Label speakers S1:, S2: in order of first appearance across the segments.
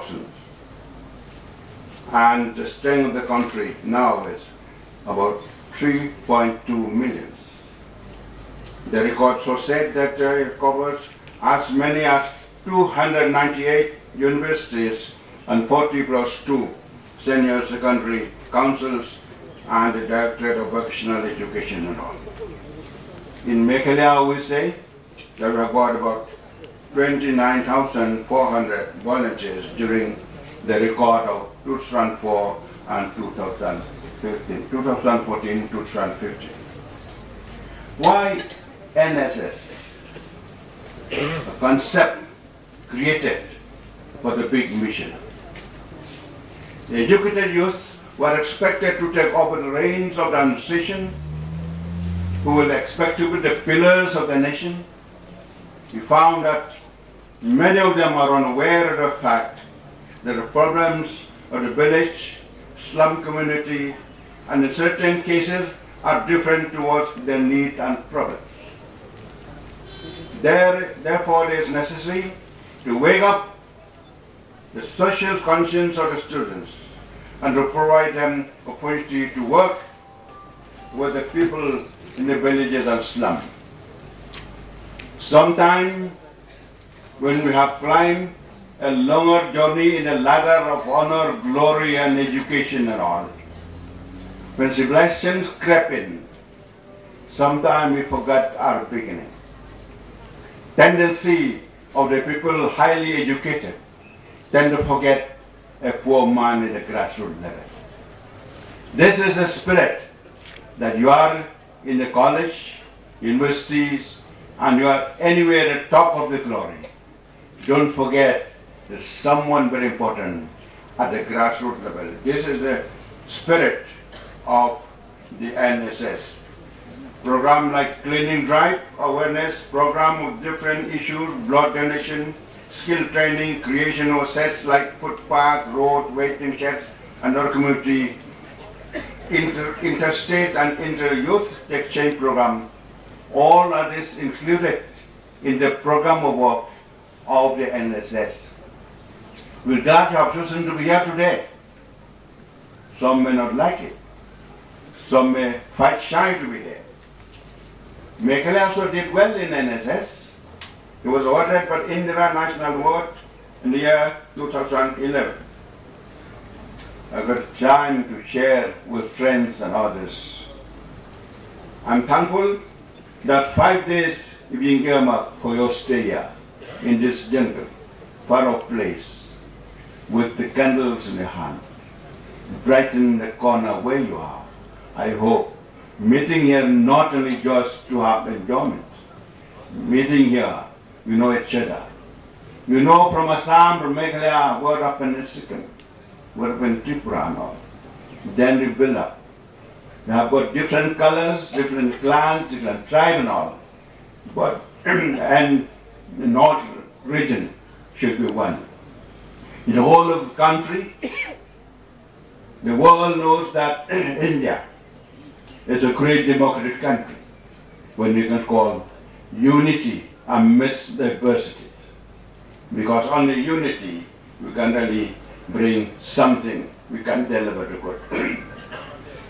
S1: 300,000. And the strength of the country now is about 3.2 million. The record so said that it covers as many as 298 universities and 40 plus 2 senior secondary councils and the Directorate of Vocational Education and all. In Meghalaya, we say that we have got about 29,400 volunteers during the record of 2004 and 2015, 2014, 2015. Why NSS? A concept created for the big mission. The educated youth were expected to take over the reins of the administration, who will expect to be the pillars of the nation. We found that many of them are unaware of the fact that the problems of the village, slum community, and in certain cases are different towards their need and problems. Therefore, it is necessary to wake up the social conscience of the students and to provide them opportunity to work with the people in the villages and slums. Sometime when we have climbed a longer journey in a ladder of honor, glory, and education and all, when civilizations crept in, sometimes we forgot our beginning. Tendency of the people highly educated tend to forget a poor man in the grassroots level. This is the spirit that you are in the college, universities, and you are anywhere at the top of the glory. Don't forget there's someone very important at the grassroots level. This is the spirit of the NSS. Program like cleaning drive, awareness, program of different issues, blood donation, skill training, creation of sets like footpath, roads, waiting sheds, and our community interstate and inter-youth exchange program. All of this included in the program of work of the NSS. We're glad you have chosen to be here today. Some may not like it. Some may fight shy to be there. Meghalaya also did well in NSS. It was awarded by Indira National Award in the year 2011. I got time to share with friends and others. I'm thankful that 5 days have been earmarked for your stay here in this jungle, far off place, with the candles in your hand, brighten the corner where you are. I hope meeting here not only just to have enjoyment. Meeting here, we know each other. You know from Assam, from Meghalaya, we're up in Sikkim, we're up in Tripura and all. Then we build up. We have got different colors, different clans, different tribes and all. But and the north region should be one. In the whole of the country, the world knows that India is a great democratic country when we can call unity amidst diversity. Because only unity we can really bring something, we can deliver the good.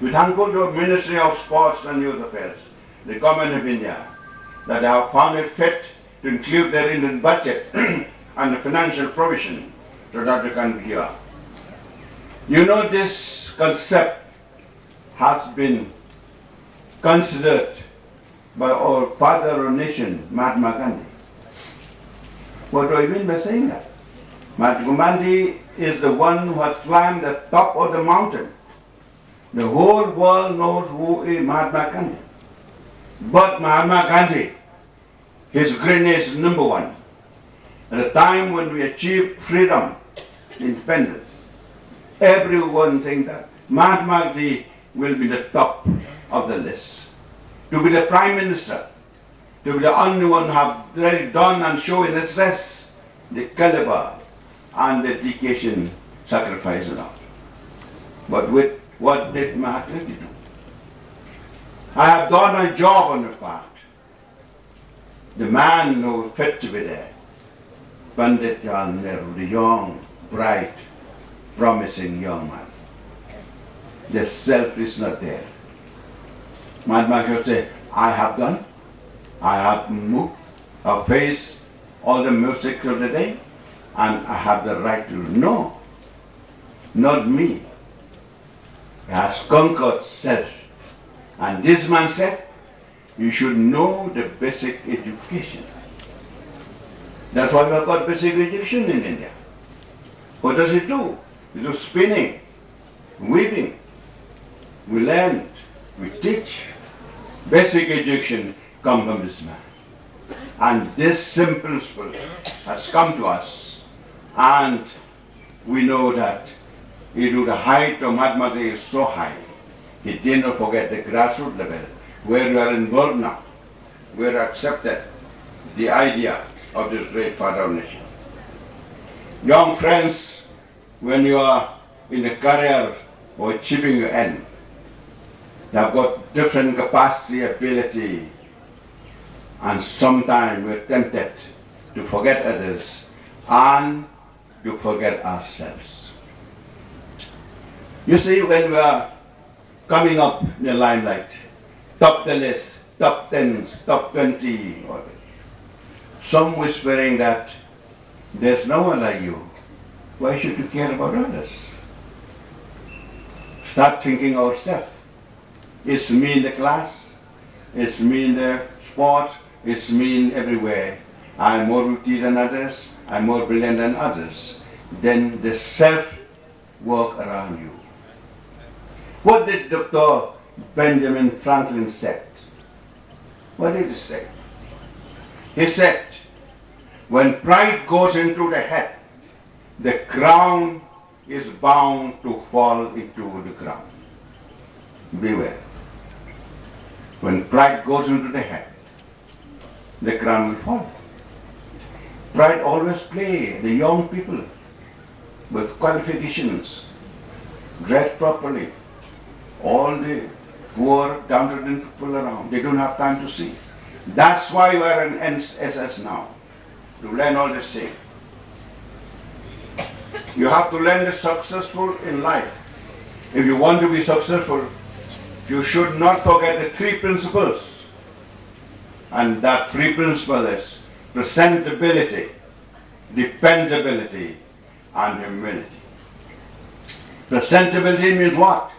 S1: We thank the Ministry of Sports and Youth Affairs, the Government of India, that they have found it fit to include their Indian budget and the financial provision so that they can be here. You know, this concept has been considered by our father of our nation, Mahatma Gandhi. What do I mean by saying that? Mahatma Gandhi is the one who has climbed the top of the mountain. The whole world knows who is Mahatma Gandhi. But Mahatma Gandhi, his greatness is number one. At the time when we achieved freedom, independence, everyone thinks that Mahatma Gandhi will be the top of the list. To be the Prime Minister, to be the only one who have really done and shown in its rest the caliber and the dedication, sacrifice and all. But with what did Mahatma Gandhi do? I have done a job on the part. The man who was fit to be there, Pandit Jawaharlal Nehru, the young bright, promising young man. The self is not there. Mahatma should say, I have done, I have moved, I have faced all the music of the day, and I have the right to know. Not me. He has conquered self. And this man said, you should know the basic education. That's why we have got basic education in India. What does it do? It does spinning, weaving. We learn, we teach. Basic education comes from this man. And this simple principle has come to us. And we know that the height of Mahatma Gandhi is so high. He did not forget the grassroots level, where we are involved now. We are accepted the idea of this great father of nation. Young friends, when you are in a career or achieving your end, you have got different capacity, ability, and sometimes we're tempted to forget others and to forget ourselves. You see, when we are coming up in the limelight, top the list, top 10, top 20, some whispering that there's no one like you. Why should you care about others? Start thinking ourselves. It's me in the class, it's me in the sport, it's me in everywhere. I'm more witty than others, I'm more brilliant than others. Then the self work around you. What did Dr. Benjamin Franklin said? What did he say? He said, when pride goes into the head, the crown is bound to fall into the ground. Beware. When pride goes into the head, the crown will fall. Pride always play the young people with qualifications, dressed properly. All the poor, downtrodden people around, they don't have time to see. That's why you are an NSS now, to learn all this thing. You have to learn the successful in life. If you want to be successful, you should not forget the three principles. And that three principles is presentability, dependability, and humility. Presentability means what?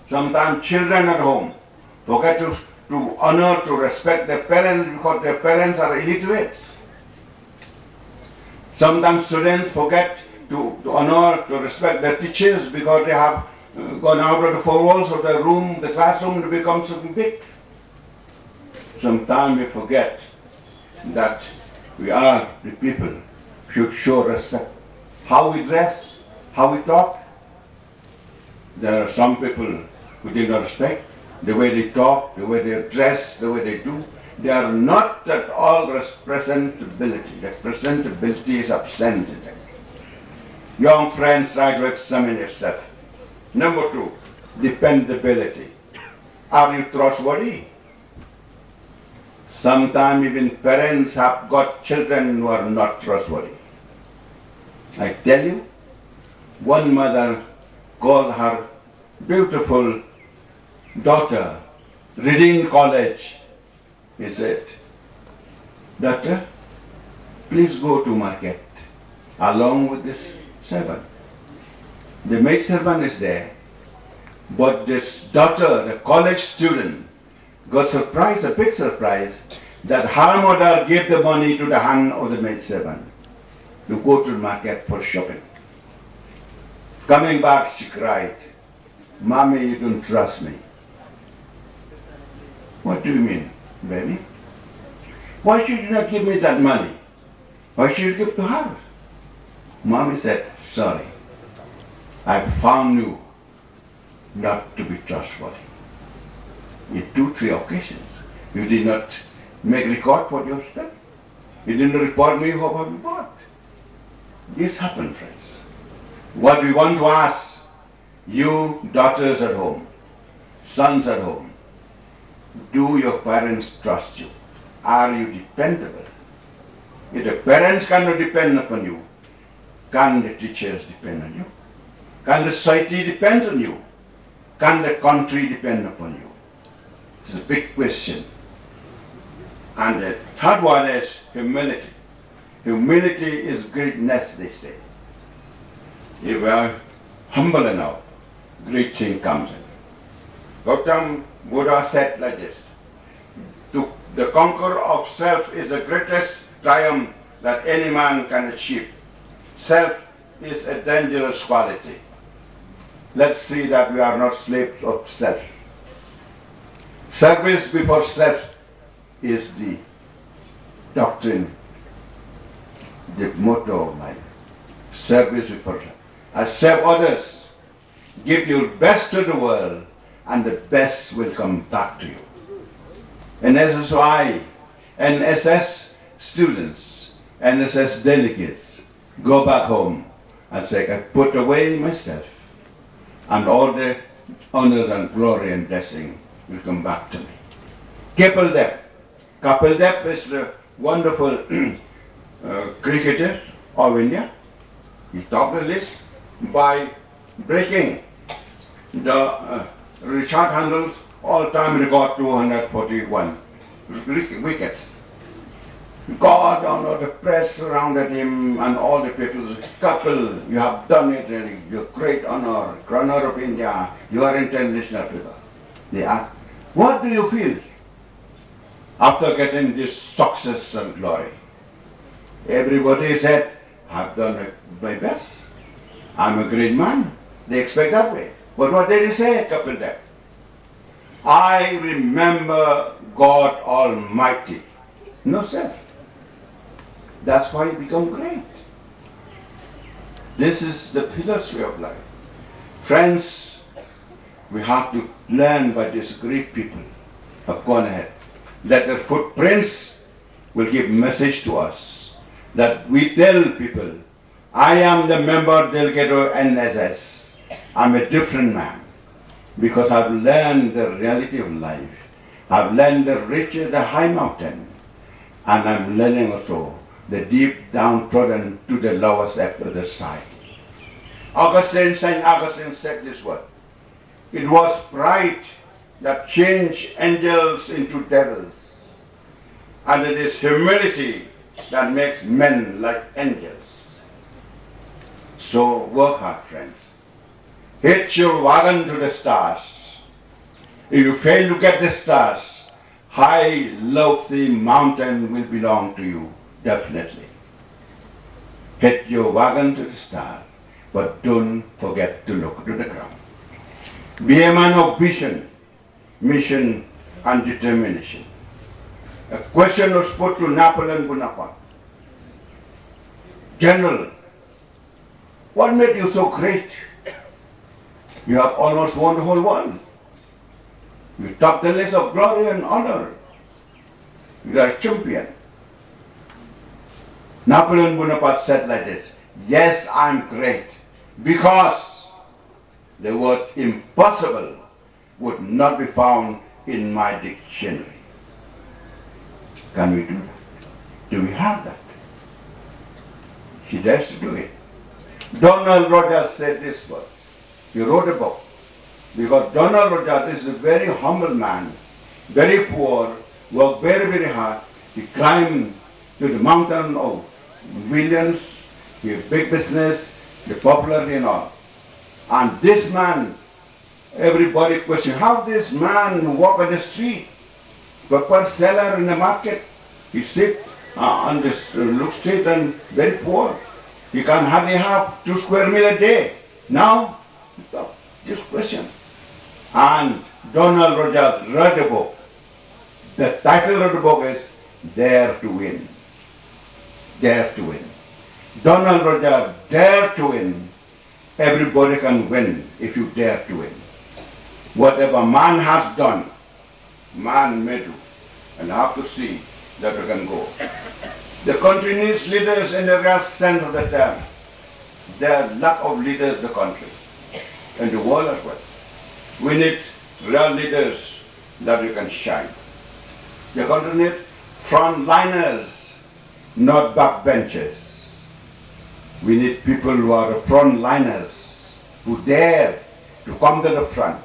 S1: Sometimes children at home forget to honor, to respect their parents because their parents are illiterate. Sometimes students forget to honor, to respect their teachers because they have gone out of the four walls of the room, the classroom, to become something big. Sometimes we forget that we are the people should show respect. How we dress, how we talk. There are some people who did not respect the way they talk, the way they dress, the way they do. They are not at all presentability. The presentability is absent. Young friends, try to examine yourself. Number two, dependability. Are you trustworthy? Sometimes even parents have got children who are not trustworthy. I tell you, one mother called her beautiful daughter, reading college. He said, "Daughter, please go to market along with this servant." The maid servant is there, but this daughter, the college student, got surprised, a big surprise, that her mother gave the money to the hand of the maid servant to go to the market for shopping. Coming back, she cried, "Mommy, you don't trust me." "What do you mean, baby? Why should you not give me that money? Why should you give to her?" Mommy said, "Sorry, I found you not to be trustworthy. In 2-3 occasions, you did not make record what you have spent. You did not report me what you bought." This happened, friends. What we want to ask you, daughters at home, sons at home, do your parents trust you? Are you dependable? If the parents cannot depend upon you, Can the teachers depend on you? Can the society depend on you? Can the country depend upon you? It's a big question. And the third one is humility. Humility is greatness, they say. If we are humble enough, great thing comes in. Gautam Buddha said like this, the conqueror of self is the greatest triumph that any man can achieve. Self is a dangerous quality. Let's see that we are not slaves of self. Service before self is the doctrine, the motto of life. Service before self. I serve others, give your best to the world, and the best will come back to you. NSS NSS students, NSS delegates, go back home and say, I put away myself, and all the honors and glory and blessing will come back to me. Kapil Dev. Kapil Dev is a wonderful cricketer of India. He topped the list by breaking the Richard Handle's all-time record 241 wickets. God honored, the press surrounded him and all the people said, Kapil, you have done it really, you're great honor, runner of India, you are international figure. They asked, what do you feel after getting this success and glory? Everybody said, I've done my best. I'm a great man. They expect that way. But what did he say, Kapil Dev? I remember God Almighty. No self. That's why you become great. This is the philosophy of life. Friends, we have to learn by these great people who have gone ahead. That their footprints will give message to us. That we tell people, I am the member delegate of NSS. I'm a different man because I've learned the reality of life. I've learned the riches, the high mountain, and I'm learning also the deep downtrodden to the lowest of the side. Saint Augustine said this word. It was pride that changed angels into devils, and it is humility that makes men like angels. So work hard, friends. Hitch your wagon to the stars. If you fail to get the stars, high, lofty mountain will belong to you, definitely. Hit your wagon to the stars, but don't forget to look to the ground. Be a man of vision, mission, and determination. A question was put to Napoleon Bonaparte. General, what made you so great? You have almost won the whole world. You topped the list of glory and honor. You are a champion. Napoleon Bonaparte said like this, yes, I'm great, because the word impossible would not be found in my dictionary. Can we do that? Do we have that? He dares to do it. Donald Rogers said this word. He wrote a book. Because Donald Rogers is a very humble man, very poor, worked very, very hard. He climbed to the mountain of millions, he had big business, the popularity and all. And this man, everybody questioned, how this man walk on the street? Proper seller in the market, he sit on this look street and very poor. He can hardly have 2 square meal a day. Now, this question. And Donald Rogers wrote a book. The title of the book is Dare to Win. Dare to Win. Donald Rogers, dare to win. Everybody can win if you dare to win. Whatever man has done, man may do. And I have to see that we can go. The country needs leaders in the real sense of the term. There are lack of leaders in the country, and the world as well. We need real leaders that we can shine. The country needs frontliners, not backbenchers. We need people who are the frontliners, who dare to come to the front,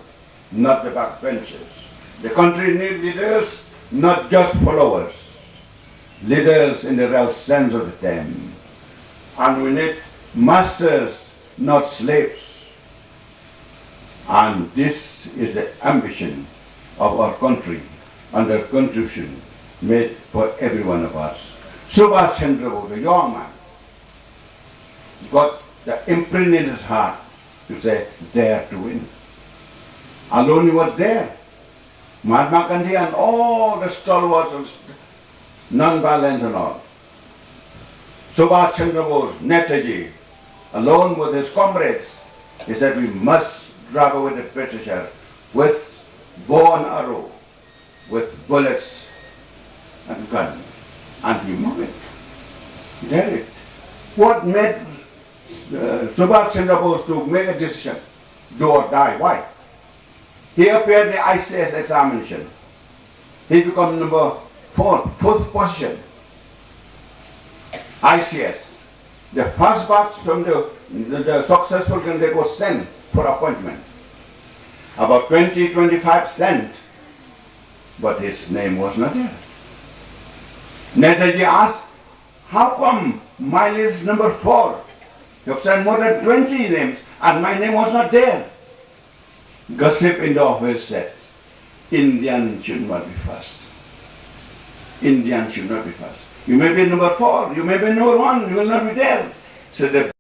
S1: not the backbenchers. The country needs leaders, not just followers. Leaders in the real sense of the term. And we need masters, not slaves. And this is the ambition of our country and the contribution made for every one of us. Subhash Chandra Bose, a young man, got the imprint in his heart to say, dare to win. Alone he was there. Mahatma Gandhi and all the stalwarts of non-violence and all. Subhash Chandra Bose, Netaji, alone with his comrades, he said, we must drive away the Britisher with bow and arrow, with bullets and gun. And he moved it. He did it. What made Subhash Chandra Bose to make a decision, do or die? Why? He appeared in the ICS examination. He became number fourth position. ICS. The first batch from the successful candidate was sent for appointment. About 25 sent, but his name was not there. Netaji asked, how come mine is number 4? You have sent more than 20 names and my name was not there. Gossip in the office said, Indian should not be first. Indian should not be first. You may be number 4, you may be number 1, you will not be there. So the